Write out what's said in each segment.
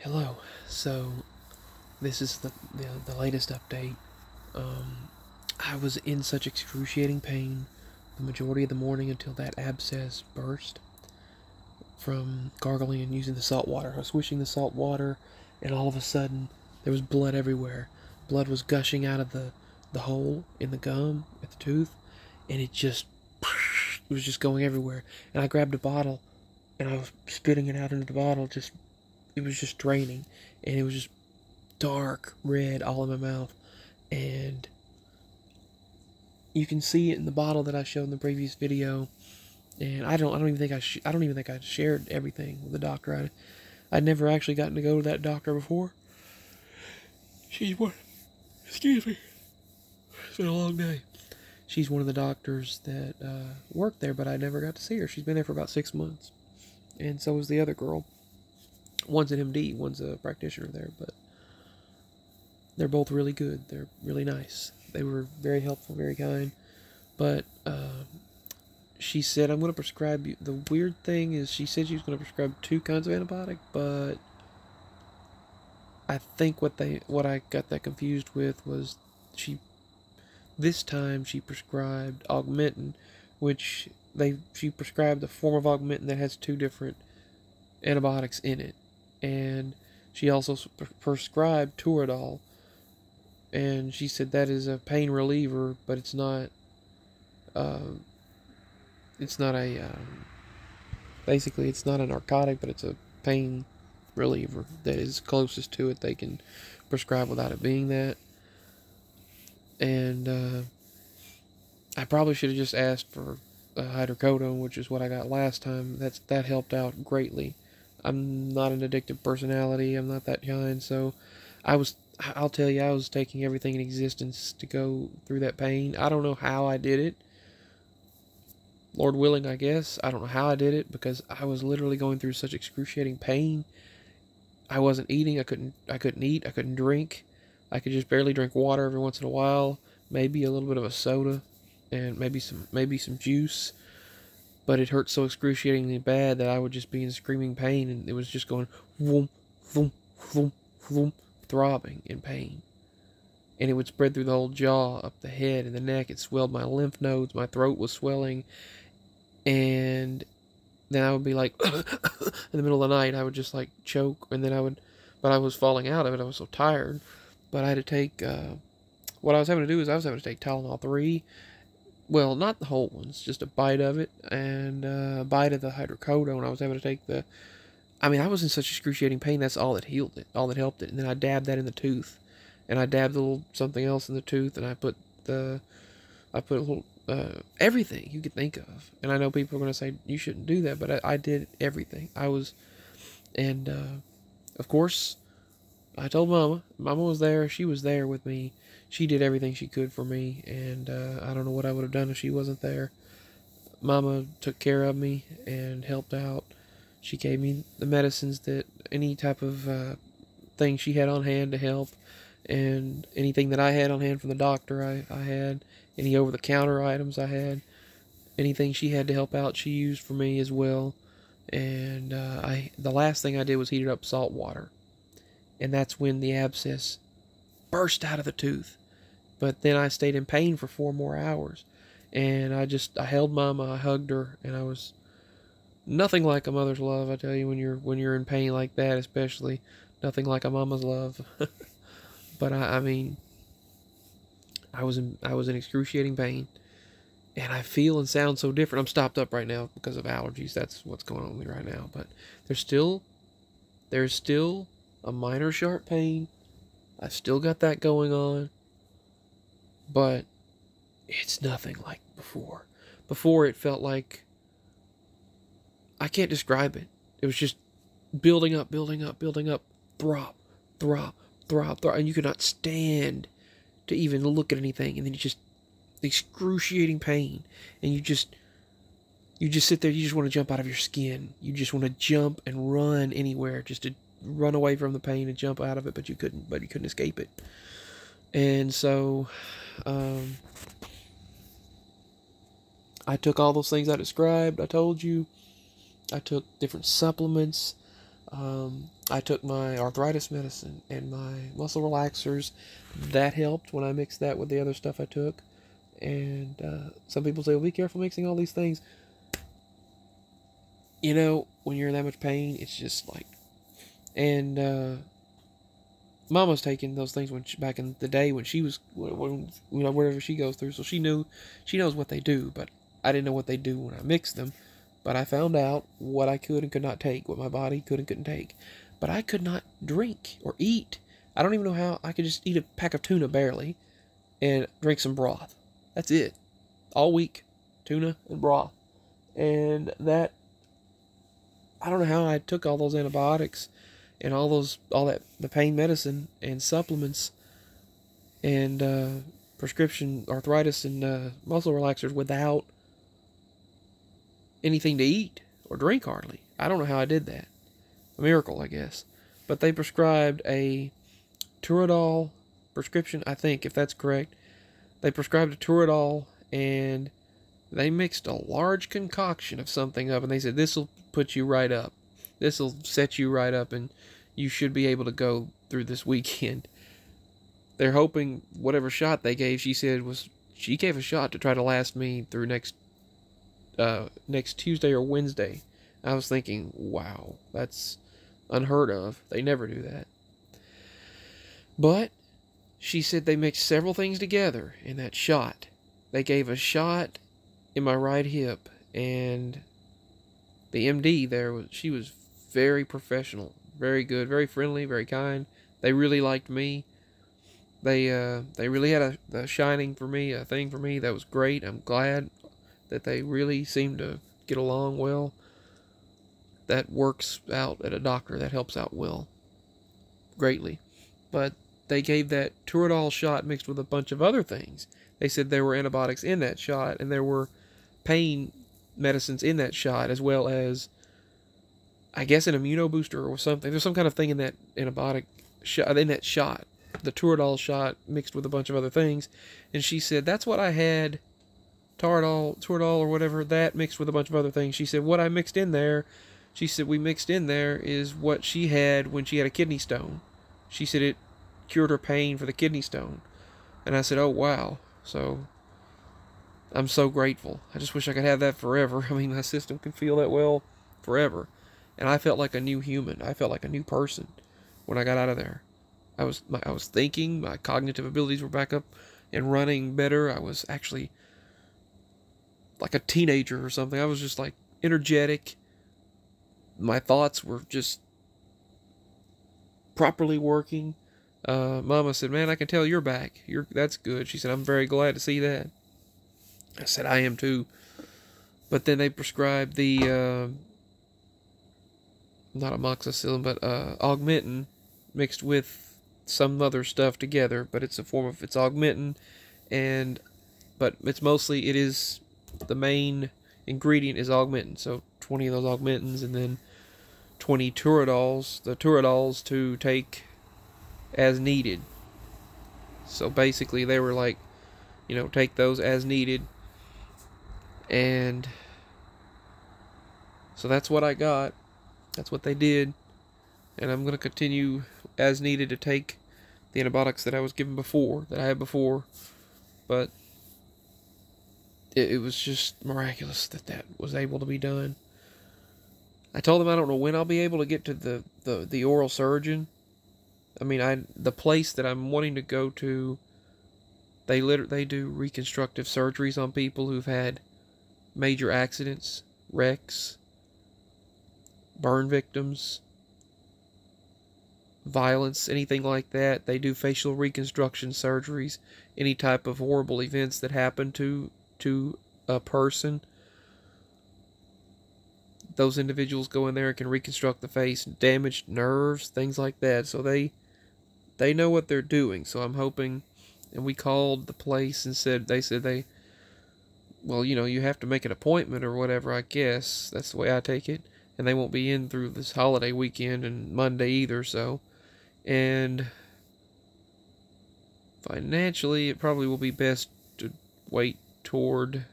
Hello. So this is the latest update. I was in such excruciating pain the majority of the morning until that abscess burst from gargling and using the salt water. I was swishing the salt water, and all of a sudden there was blood everywhere. Blood was gushing out of the hole in the gum at the tooth, and it was just going everywhere. And I grabbed a bottle, and I was spitting it out into the bottle. It was just draining, and it was just dark red all in my mouth, and you can see it in the bottle that I showed in the previous video. And I don't even think I don't even think I shared everything with the doctor. I'd never actually gotten to go to that doctor before. She's one. Excuse me. It's been a long day. She's one of the doctors that worked there, but I never got to see her. She's been there for about 6 months, and so was the other girl. One's an MD, one's a practitioner there, but they're both really good. They're really nice. They were very helpful, very kind. But she said, I'm going to prescribe you. The weird thing is she said she was going to prescribe 2 kinds of antibiotic, but I think what I got that confused with was this time she prescribed Augmentin, which she prescribed a form of Augmentin that has 2 different antibiotics in it. And she also prescribed Toradol, and she said that is a pain reliever, but it's not basically it's not a narcotic, but it's a pain reliever that is closest to it they can prescribe without it being that. And I probably should have just asked for hydrocodone, which is what I got last time. That helped out greatly. I'm not an addictive personality. I'm not that kind, so I'll tell you, I was taking everything in existence to go through that pain. I don't know how I did it. Lord willing, I guess. I don't know how I did it, because I was literally going through such excruciating pain. I wasn't eating. I couldn't eat. I couldn't drink. I could just barely drink water every once in a while. Maybe a little bit of a soda, and maybe some juice. But it hurt so excruciatingly bad that I would just be in screaming pain, and it was just going vroom, vroom, vroom, vroom, throbbing in pain. And it would spread through the whole jaw, up the head and the neck. It swelled my lymph nodes. My throat was swelling. And then I would be like, in the middle of the night, I would just like choke. And then but I was falling out of it. I was so tired. But I had to take, what I was having to do is I was having to take Tylenol 3. Well, not the whole ones, just a bite of it, and a bite of the hydrocodone. I was having to take I was in such excruciating pain, that's all that healed it, all that helped it. And then I dabbed that in the tooth, and I dabbed a little something else in the tooth, and I put a little, everything you could think of. And I know people are going to say, you shouldn't do that, but I did everything. And of course, I told Mama. Mama was there. She was there with me. She did everything she could for me, and I don't know what I would have done if she wasn't there. Mama took care of me and helped out. She gave me the medicines, that any type of thing she had on hand to help, and anything that I had on hand from the doctor I had, any over-the-counter items I had, anything she had to help out she used for me as well. And the last thing I did was heated up salt water, and that's when the abscess burst out of the tooth. But then I stayed in pain for 4 more hours, and I held Mama, I hugged her, and I was nothing like a mother's love. I tell you, when you're in pain like that, especially, nothing like a mama's love. But I mean, I was in excruciating pain, and I feel and sound so different. I'm stopped up right now because of allergies. That's what's going on with me right now. But there's still a minor sharp pain. I've still got that going on, but it's nothing like before. Before, it felt like, I can't describe it. It was just building up, building up, building up, throb, throb, throb, throb, and you could not stand to even look at anything, and then you just excruciating pain, and you just sit there. You just want to jump out of your skin. You just want to jump and run anywhere, just to run away from the pain and jump out of it, but you couldn't escape it. And so I took all those things I described. I told you I took different supplements. I took my arthritis medicine and my muscle relaxers. That helped when I mixed that with the other stuff I took. And some people say, well, be careful mixing all these things. You know, when you're in that much pain, it's just like... And Mama's taking those things back in the day when she was, whatever she goes through. So she knows what they do, but I didn't know what they do when I mixed them. But I found out what I could and could not take, what my body could and couldn't take. But I could not drink or eat. I don't even know how. I could just eat a pack of tuna barely and drink some broth. That's it. All week. Tuna and broth. And that, I don't know how I took all those antibiotics and the pain medicine and supplements and prescription arthritis and muscle relaxers without anything to eat or drink hardly. I don't know how I did that. A miracle, I guess. But they prescribed a Toradol prescription, I think, if that's correct. They prescribed a Toradol, and they mixed a large concoction of something up, and they said, this will put you right up. This will set you right up, and you should be able to go through this weekend. They're hoping whatever shot they gave, she gave a shot to try to last me through next Tuesday or Wednesday. I was thinking, wow, that's unheard of. They never do that. But she said they mixed several things together in that shot. They gave a shot in my right hip, and the MD there, she was very professional, very good, very friendly, very kind. They really liked me. They really had a shining for me, a thing for me that was great. I'm glad that they really seem to get along well. That works out at a doctor. That helps out well. Greatly. But they gave that Toradol shot mixed with a bunch of other things. They said there were antibiotics in that shot, and there were pain medicines in that shot, as well as, I guess, an immunobooster or something. There's some kind of thing in that antibiotic shot, in that shot. The Toradol shot mixed with a bunch of other things. And she said, that's what I had... Toradol or whatever, that mixed with a bunch of other things. She said, what I mixed in there, she said, we mixed in there is what she had when she had a kidney stone. She said it cured her pain for the kidney stone. And I said, oh, wow. So, I'm so grateful. I just wish I could have that forever. I mean, my system can feel that well forever. And I felt like a new human. I felt like a new person when I got out of there. I was thinking, my cognitive abilities were back up and running better. I was actually like a teenager or something. I was just like energetic. My thoughts were just properly working. Mama said, man, I can tell you're back. That's good. She said, I'm very glad to see that. I said, I am too. But then they prescribed the, not amoxicillin, but Augmentin mixed with some other stuff together. But it's it's Augmentin, but it's mostly, the main ingredient is Augmentin. So 20 of those Augmentins and then 20 Turadols. The Turadols to take as needed. So basically they were like, take those as needed. And so that's what I got. That's what they did. And I'm going to continue as needed to take the antibiotics that I was given before, that I had before. But it was just miraculous that was able to be done. I told them I don't know when I'll be able to get to the oral surgeon. I mean, the place that I'm wanting to go to, they do reconstructive surgeries on people who've had major accidents, wrecks, burn victims, violence, anything like that. They do facial reconstruction surgeries, any type of horrible events that happen to a person. Those individuals go in there and can reconstruct the face, damaged nerves, things like that. So they know what they're doing. So I'm hoping, and we called the place and they said, well, you have to make an appointment or whatever, I guess. That's the way I take it. And they won't be in through this holiday weekend and Monday either, so. And financially, it probably will be best to wait toward,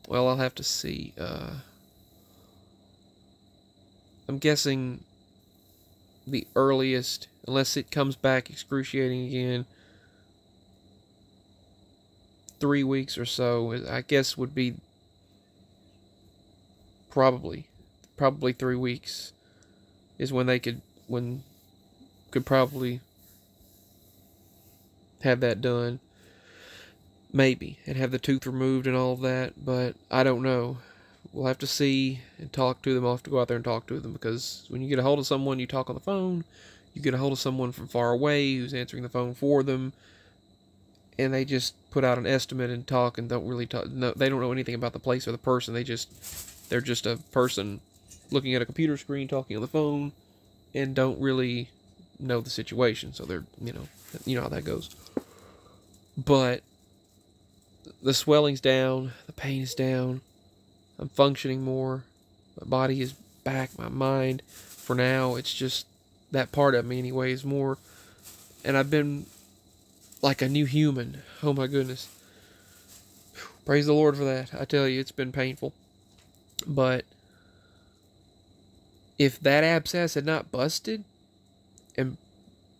well, I'll have to see. I'm guessing the earliest, unless it comes back excruciating again, 3 weeks or so, I guess would be probably 3 weeks is when they could probably have that done, maybe, and have the tooth removed and all of that. But I don't know. We'll have to see and talk to them. I'll have to go out there and talk to them, because when you get a hold of someone, you talk on the phone. You get a hold of someone from far away who's answering the phone for them, and they just put out an estimate and talk and don't really talk. No, they don't know anything about the place or the person. They're just a person looking at a computer screen, talking on the phone, and don't really know the situation. So they're, you know how that goes. But the swelling's down, the pain is down. I'm functioning more. My body is back. My mind, for now, it's just that part of me, anyways, more. And I've been like a new human. Oh my goodness. Praise the Lord for that. I tell you, it's been painful. But if that abscess had not busted and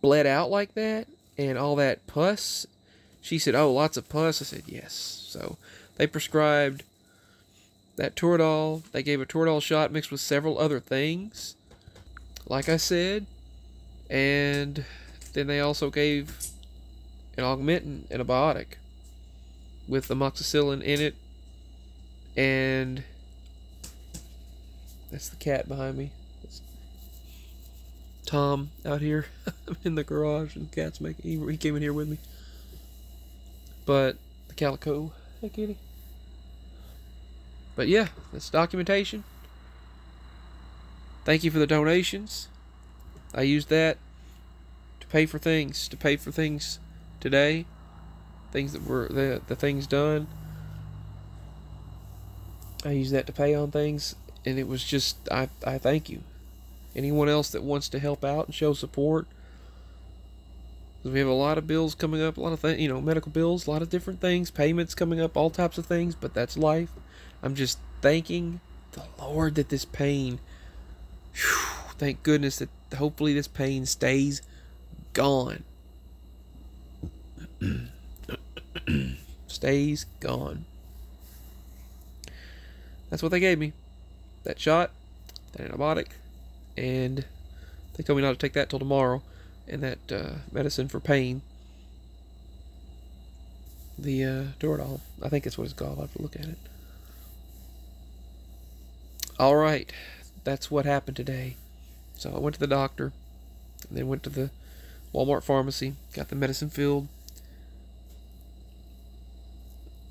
bled out like that, and all that pus, she said, "Oh, lots of pus." I said, "Yes." So they prescribed that Toradol. They gave a Toradol shot mixed with several other things, like I said. And then they also gave an augmentin antibiotic with amoxicillin in it. And that's the cat behind me. That's Tom out here. I'm in the garage and the cat's making. He came in here with me. But the calico. Hey, kitty. But yeah, that's documentation. Thank you for the donations. I used that to pay for things. Today. Things that were the things done. I used that to pay on things, and it was just, I thank you. Anyone else that wants to help out and show support. We have a lot of bills coming up, a lot of things, medical bills, a lot of different things, payments coming up, all types of things, but that's life. I'm just thanking the Lord that this pain, thank goodness that hopefully this pain stays gone. Stays gone. That's what they gave me. That shot, that antibiotic, and they told me not to take that till tomorrow. And that medicine for pain, the Toradol, I think that's what it's called. I'll have to look at it. Alright, that's what happened today. So I went to the doctor, and then went to the Walmart pharmacy, got the medicine filled,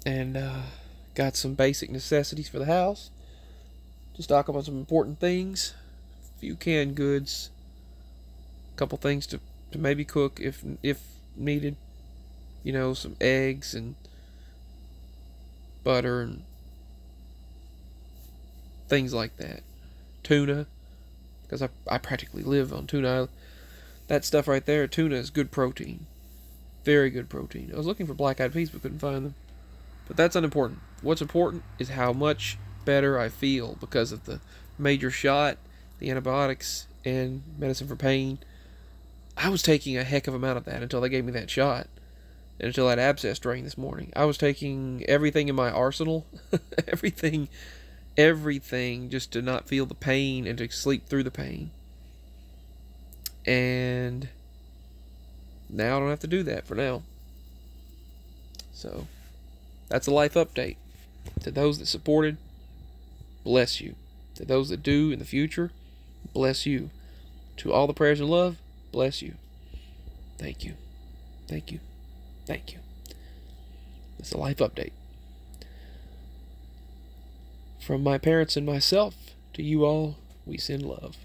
and got some basic necessities for the house to stock up on some important things, a few canned goods, a couple things to maybe cook if needed, some eggs and butter and things like that. Tuna, because I practically live on tuna. That stuff right there, tuna is good protein. Very good protein. I was looking for black-eyed peas but couldn't find them. But that's unimportant. What's important is how much better I feel because of the major shot, the antibiotics, and medicine for pain. I was taking a heck of amount of that until they gave me that shot. And until that abscess drained this morning. I was taking everything in my arsenal. everything just to not feel the pain and to sleep through the pain. And now I don't have to do that for now. So that's a life update. To those that supported, bless you. To those that do in the future, bless you. To all the prayers and love, bless you. Thank you. Thank you. Thank you. It's a life update. From my parents and myself, to you all, we send love.